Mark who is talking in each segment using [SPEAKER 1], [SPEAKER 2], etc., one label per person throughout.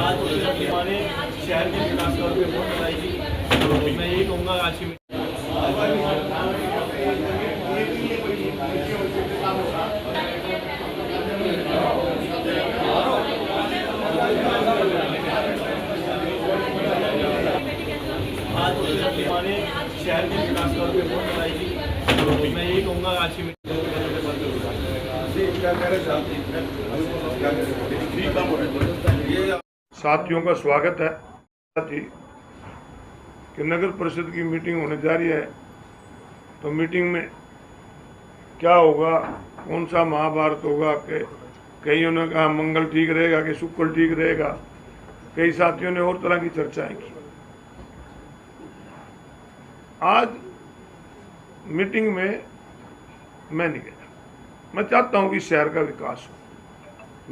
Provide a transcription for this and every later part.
[SPEAKER 1] आज हमारे शहर के विकास तौर पे वोट लगाई थी, तो मैं यही कहूँगा आज की आज हमारे शहर के विकास तौर पे वोट लगाई थी, तो मैं यही कहूँगा आज की
[SPEAKER 2] साथियों का स्वागत है। साथ ही कि नगर परिषद की मीटिंग होने जा रही है, तो मीटिंग में क्या होगा, कौन सा महाभारत होगा, कि कईयों ने कहा मंगल ठीक रहेगा कि शुक्र ठीक रहेगा, कई साथियों ने और तरह की चर्चाएं की। आज मीटिंग में मैं नहीं गया। मैं चाहता हूं कि शहर का विकास हो।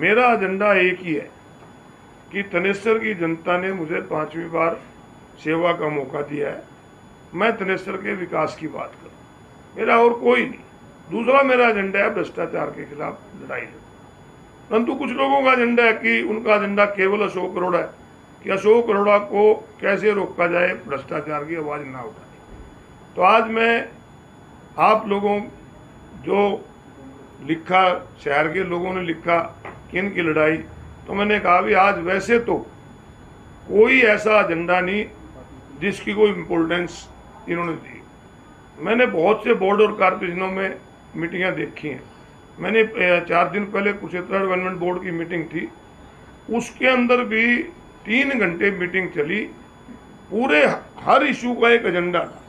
[SPEAKER 2] मेरा एजेंडा एक ही है कि तनेश्वर की जनता ने मुझे 5वीं बार सेवा का मौका दिया है, मैं तनेश्वर के विकास की बात करूं, मेरा और कोई नहीं। दूसरा मेरा एजेंडा है भ्रष्टाचार के खिलाफ लड़ाई लड़ना। परंतु कुछ लोगों का एजेंडा है कि उनका एजेंडा केवल अशोक अरोड़ा है कि अशोक अरोड़ा को कैसे रोका जाए, भ्रष्टाचार की आवाज़ ना उठाए। तो आज मैं आप लोगों जो लिखा, शहर के लोगों ने लिखा कि इनकी लड़ाई, तो मैंने कहा भी आज वैसे तो कोई ऐसा एजेंडा नहीं जिसकी कोई इम्पोर्टेंस इन्होंने दी। मैंने बहुत से बोर्ड और कॉर्पोरेशनों में मीटिंगें देखी हैं। मैंने 4 दिन पहले कुरुक्षेत्र डेवलपमेंट बोर्ड की मीटिंग थी, उसके अंदर भी 3 घंटे मीटिंग चली। पूरे हर इशू का एक एजेंडा था,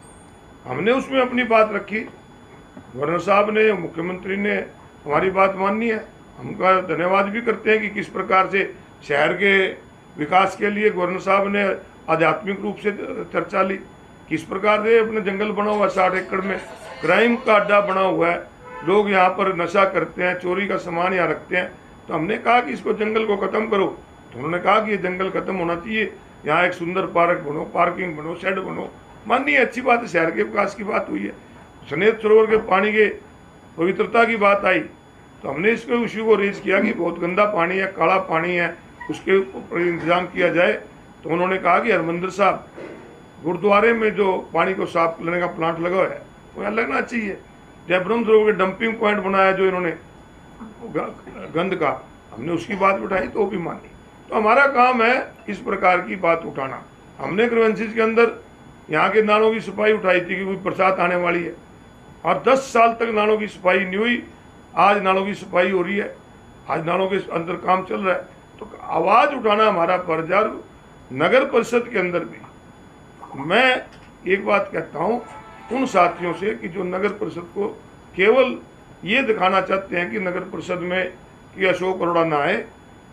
[SPEAKER 2] हमने उसमें अपनी बात रखी। गवर्नर साहब ने, मुख्यमंत्री ने हमारी बात माननी है, हमका धन्यवाद भी करते हैं कि किस प्रकार से शहर के विकास के लिए गवर्नर साहब ने आध्यात्मिक रूप से चर्चा ली। किस प्रकार से अपने जंगल बना हुआ 60 एकड़ में क्राइम का अड्डा बना हुआ है, लोग यहाँ पर नशा करते हैं, चोरी का सामान यहाँ रखते हैं। तो हमने कहा कि इसको जंगल को ख़त्म करो, तो उन्होंने कहा कि ये जंगल ख़त्म होना चाहिए, यहाँ एक सुंदर पार्क बनो, पार्किंग बनो, शेड बनो। माननीय अच्छी बात है, शहर के विकास की बात हुई है। सनेत सरोवर के पानी के पवित्रता की बात आई, तो हमने इसको इश्यू को रेज किया कि बहुत गंदा पानी है, काला पानी है, उसके ऊपर इंतजाम किया जाए। तो उन्होंने कहा कि हरमंदिर साहब गुरुद्वारे में जो पानी को साफ करने का प्लांट लगा हुआ है वो यहाँ लगना चाहिए। जयब्रह्म सरोवर के डंपिंग पॉइंट बनाया जो इन्होंने गंद का, हमने उसकी बात उठाई तो वो भी मानी। तो हमारा काम है इस प्रकार की बात उठाना। हमने ग्रीवेंसेस के अंदर यहाँ के नालों की सफाई उठाई थी कि कोई बरसात आने वाली है, और 10 साल तक नालों की सफाई नहीं हुई। आज नालों की सफाई हो रही है, आज नालों के अंदर काम चल रहा है। तो आवाज़ उठाना हमारा फर्ज है। नगर परिषद के अंदर भी मैं एक बात कहता हूँ उन साथियों से कि जो नगर परिषद को केवल ये दिखाना चाहते हैं कि नगर परिषद में कि अशोक अरोड़ा ना आए,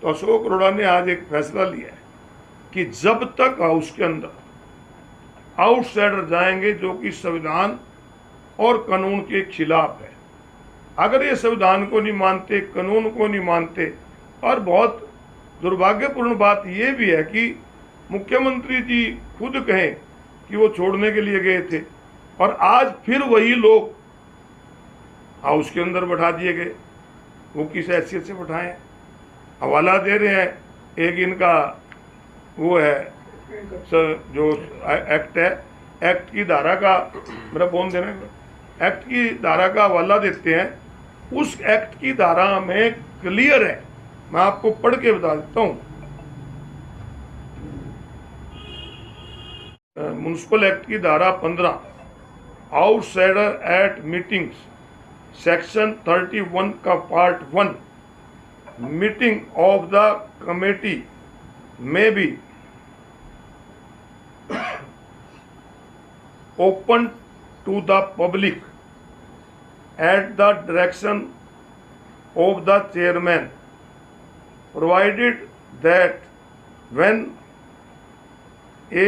[SPEAKER 2] तो अशोक अरोड़ा ने आज एक फैसला लिया है कि जब तक हाउस के अंदर आउटसाइडर जाएंगे जो कि संविधान और कानून के खिलाफ है, अगर ये संविधान को नहीं मानते, कानून को नहीं मानते, और बहुत दुर्भाग्यपूर्ण बात ये भी है कि मुख्यमंत्री जी खुद कहें कि वो छोड़ने के लिए गए थे, और आज फिर वही लोग हाउस के अंदर बैठा दिए गए। वो किस हैसियत से बैठाएं? हवाला दे रहे हैं। एक इनका वो है जो एक्ट है, एक्ट की धारा का, मेरा फोन देना, एक्ट की धारा का हवाला देते हैं। उस एक्ट की धारा में क्लियर है, मैं आपको पढ़ के बता देता हूँ। म्युनिसिपल एक्ट की धारा 15, आउटसाइडर एट मीटिंग्स, सेक्शन 31 का part 1, meeting of the committee में B open to the public at the direction of the chairman, provided that when a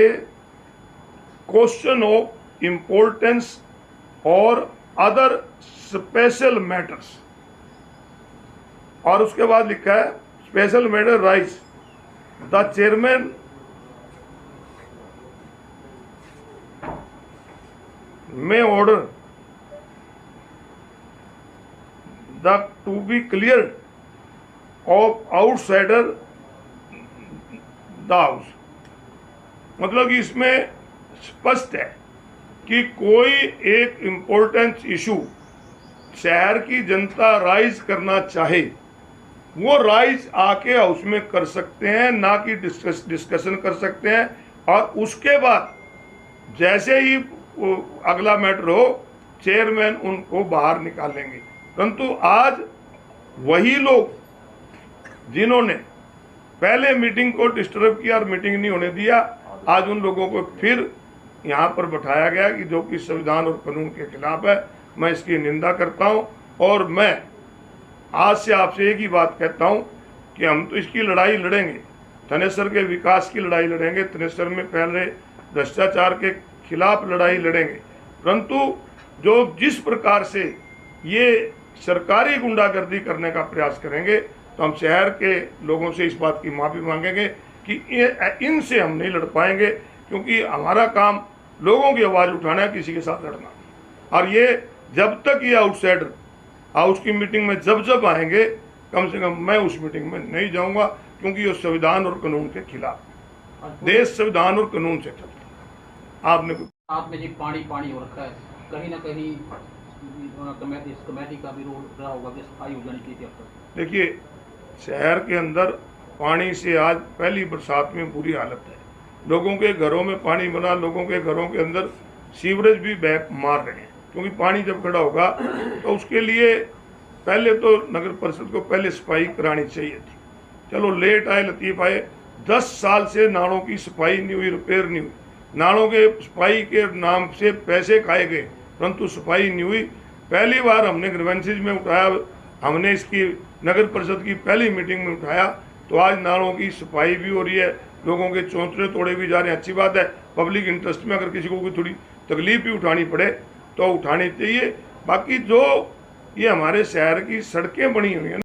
[SPEAKER 2] question of importance or other special matters, और उसके बाद लिखा है special matter rise, the chairman may order the to be cleared of outsider the house. मतलब कि इसमें स्पष्ट है कि कोई एक इम्पोर्टेंट इशू शहर की जनता राइज करना चाहे, वो राइज आके हाउस में कर सकते हैं, ना कि डिस्कशन कर सकते हैं, और उसके बाद जैसे ही अगला मैटर हो चेयरमैन उनको बाहर निकालेंगे। परंतु आज वही लोग जिन्होंने पहले मीटिंग को डिस्टर्ब किया और मीटिंग नहीं होने दिया, आज उन लोगों को फिर यहाँ पर बैठाया गया कि जो कि संविधान और कानून के खिलाफ है। मैं इसकी निंदा करता हूँ और मैं आज से आपसे एक ही बात कहता हूँ कि हम तो इसकी लड़ाई लड़ेंगे, थनेसर के विकास की लड़ाई लड़ेंगे, थनेसर में फैल रहे भ्रष्टाचार के खिलाफ लड़ाई लड़ेंगे। परंतु जो जिस प्रकार से ये सरकारी गुंडागर्दी करने का प्रयास करेंगे तो हम शहर के लोगों से इस बात की माफ़ी मांगेंगे कि इनसे हम नहीं लड़ पाएंगे, क्योंकि हमारा काम लोगों की आवाज़ उठाना है, किसी के साथ लड़ना। और ये जब तक ये आउटसाइडर हाउस की मीटिंग में जब आएंगे, कम से कम मैं उस मीटिंग में नहीं जाऊंगा, क्योंकि ये संविधान और कानून के खिलाफ। देश संविधान और कानून से चलता है।
[SPEAKER 3] आप में जी पानी हो रखा है, कहीं ना कहीं इस कमेटी का भी रोल रहा होगा कि सफाई हो जानी चाहिए।
[SPEAKER 2] देखिए, शहर के अंदर पानी से आज पहली बरसात में बुरी हालत है। लोगों के घरों में पानी बना, लोगों के घरों के अंदर सीवरेज भी बैक मार रहे हैं, क्योंकि पानी जब खड़ा होगा तो उसके लिए पहले तो नगर परिषद को पहले सफाई करानी चाहिए थी। चलो लेट आए, लतीफ आए, 10 साल से नालों की सफाई नहीं हुई, रिपेयर नहीं हुई। नालों के सफाई के नाम से पैसे खाए गए, परंतु सफाई नहीं हुई। पहली बार हमने ग्रीवेंसेज में उठाया, हमने इसकी नगर परिषद की पहली मीटिंग में उठाया, तो आज नालों की सफाई भी हो रही है, लोगों के चौंतरे तोड़े भी जा रहे हैं। अच्छी बात है, पब्लिक इंटरेस्ट में अगर किसी को कोई थोड़ी तकलीफ भी उठानी पड़े तो उठानी चाहिए। बाकी जो ये हमारे शहर की सड़कें बनी हुई हैं